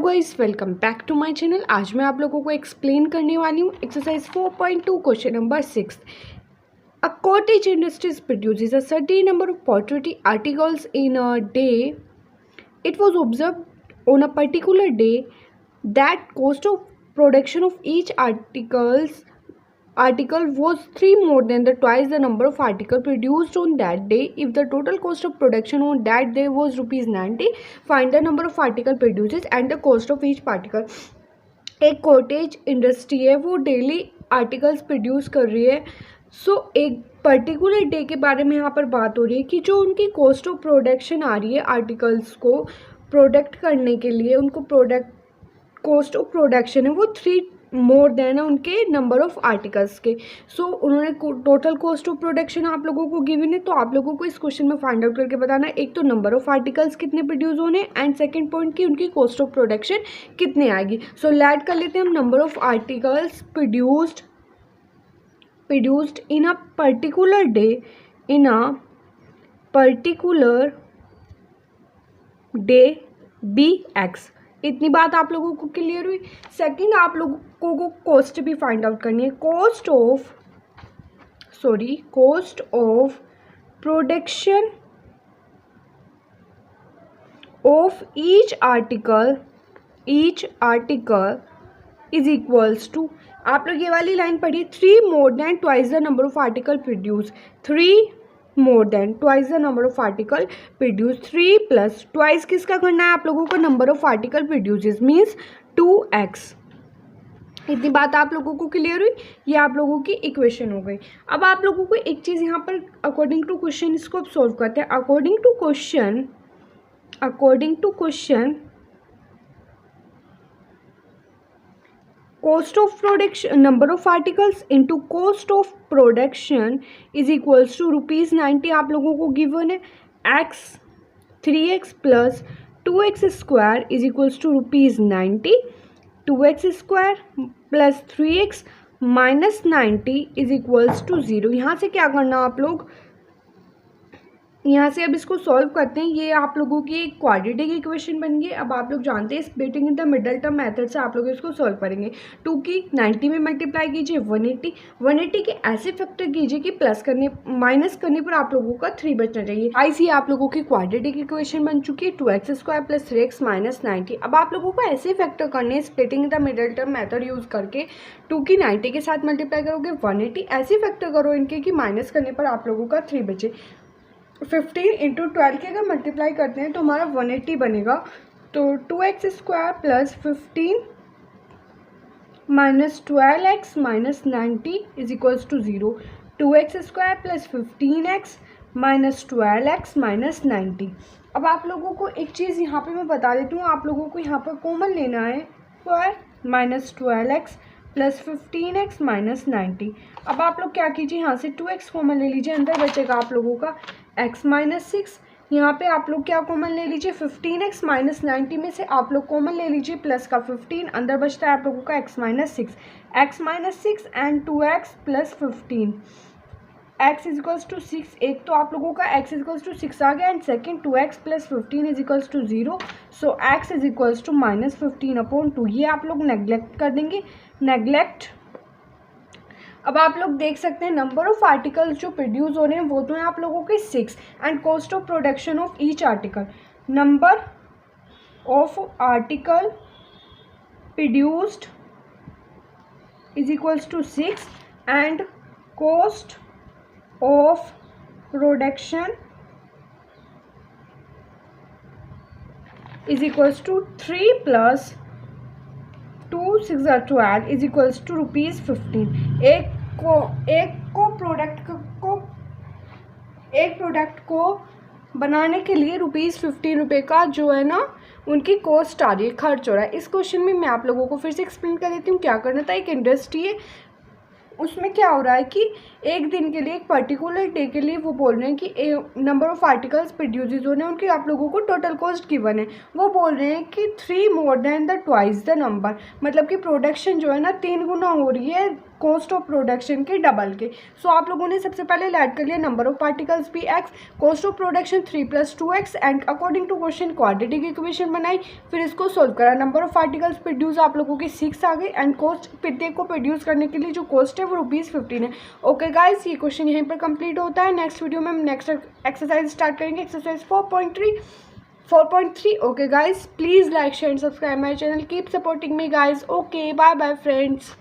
Guys, welcome back to my channel. आज मैं आप लोगों को एक्सप्लेन करने वाली हूँ exercise 4.2 question number 6। A cottage industries produces a certain number of poultry articles in a day. It was observed on a particular day that cost of production of each article was 3 more than the twice the number of article produced on that day. If the total cost of production on that day was rupees 90, find the number of article produced and the cost of each particle. एक cottage industry है, वो daily articles produce कर रही है. एक particular day के बारे में यहाँ पर बात हो रही है कि जो उनकी कॉस्ट ऑफ प्रोडक्शन आ रही है आर्टिकल्स को प्रोडक्ट करने के लिए, उनको कॉस्ट ऑफ प्रोडक्शन है वो 3 मोर देन है उनके नंबर ऑफ आर्टिकल्स के. उन्होंने टोटल कॉस्ट ऑफ प्रोडक्शन आप लोगों को गिवन है, तो आप लोगों को इस क्वेश्चन में फाइंड आउट करके बताना है एक तो नंबर ऑफ आर्टिकल्स कितने प्रोड्यूस होने एंड सेकंड पॉइंट की उनकी कॉस्ट ऑफ प्रोडक्शन कितने आएगी. ऐड कर लेते हैं हम number of articles produced in a particular day BX. इतनी बात आप लोगों को क्लियर हुई. सेकंड, आप लोगों को कॉस्ट भी फाइंड आउट करनी है. Cost of production of each article is equals to, आप लोग ये वाली लाइन पढ़िए, 3 more than twice the number of article produce. 3 more than twice the number of article produce. 3 plus twice किसका करना है आप लोगों को, number of article produces means 2x. इतनी बात आप लोगों को क्लियर हुई. ये आप लोगों की इक्वेशन हो गई. अब आप लोगों को एक चीज़ यहाँ पर अकॉर्डिंग टू क्वेश्चन इसको अब सॉल्व करते हैं. According to question cost of production, number of articles into cost of production is equals to rupees 90. आप लोगों को गिवन है 3x plus 2x square is equals to rupees 90. 2x square plus 3x minus 90 is equals to 0. यहाँ से क्या करना आप लोग, यहाँ से अब इसको सॉल्व करते हैं. ये आप लोगों की एक क्वाड्रेटिक इक्वेशन बन गई. अब आप लोग जानते हैं splitting in the middle term method से आप लोग इसको सॉल्व करेंगे. 2 की 90 में मल्टीप्लाई कीजिए 180 के ऐसे फैक्टर कीजिए कि माइनस करने पर आप लोगों का 3 बचना चाहिए. ऐसी आप लोगों की क्वाड्रेटिक इक्वेशन बन चुकी है 2x square plus 3x minus 90. अब आप लोगों को ऐसे फैक्टर करने हैं splitting in the middle term method use करके. 2 की 90 के साथ मल्टीप्लाई करोगे 180, ऐसे फैक्टर करो इनके कि माइनस करने पर आप लोगों का 3 बचे. 15 इंटू 12 के अगर मल्टीप्लाई करते हैं तो हमारा 180 बनेगा. तो 2x square plus 15 minus 12x minus 90 is equals to 0. 2x square plus 15x minus 12x minus 90. अब आप लोगों को एक चीज़ यहाँ पे मैं बता देती हूँ, आप लोगों को यहाँ पर कॉमन लेना है square minus 12x plus 15x minus 90. अब आप लोग क्या कीजिए, यहाँ से 2x कॉमन ले लीजिए, अंदर बचेगा आप लोगों का x माइनस 6. यहाँ पे आप लोग क्या कॉमन ले लीजिए, 15x माइनस 90 में से आप लोग कॉमन ले लीजिए प्लस का 15, अंदर बचता है आप लोगों का x minus 6 and 2x plus 15. x is equals to 6. एक तो आप लोगों का x इज इक्वल्स टू 6 आ गया and second 2x plus 15 is equals to 0. So x is equals to minus 15/2. ये आप लोग नेग्लेक्ट कर देंगे. अब आप लोग देख सकते हैं नंबर ऑफ आर्टिकल्स जो प्रोड्यूस हो रहे हैं वो तो हैं आप लोगों के 6 and cost of production of each article. Number of article produced is equals to 6 and cost of production is equals to 3 plus 2 6 12 is equals to rupees 15. एक प्रोडक्ट को बनाने के लिए ₹15 का जो है ना उनकी कॉस्ट आ रही है, खर्च हो रहा है. इस क्वेश्चन में मैं आप लोगों को फिर से एक्सप्लेन कर देती हूँ क्या करना था. एक इंडस्ट्री है, उसमें क्या हो रहा है कि एक दिन के लिए, एक पर्टिकुलर डे के लिए वो बोल रहे हैं कि नंबर ऑफ आर्टिकल्स प्रोड्यूस होने उनकी आप लोगों को टोटल कॉस्ट गिवन है. वो बोल रहे हैं कि 3 more then the twice the number, मतलब कि प्रोडक्शन जो है ना 3 गुना हो रही है कॉस्ट ऑफ प्रोडक्शन के डबल के। सो आप लोगों ने सबसे पहले ऐड कर लिया नंबर ऑफ पार्टिकल्स भी x, cost of production 3 + 2x and according to question quadratic equation बनाई, फिर इसको सोल्व करा। नंबर ऑफ पार्टिकल्स प्रोड्यूस आप लोगों के 6 आ गए एंड कॉस्ट प्रत्येक को प्रोड्यूस करने के लिए जो कॉस्ट है वो ₹15 है। ओके गाइस, ये क्वेश्चन यहीं पर कंप्लीट होता है। नेक्स्ट वीडियो में हम नेक्स्ट एक्सरसाइज स्टार्ट करेंगे, exercise 4.3। Okay guys, please like, share and subscribe my channel. Keep supporting me guys. Okay, bye bye friends.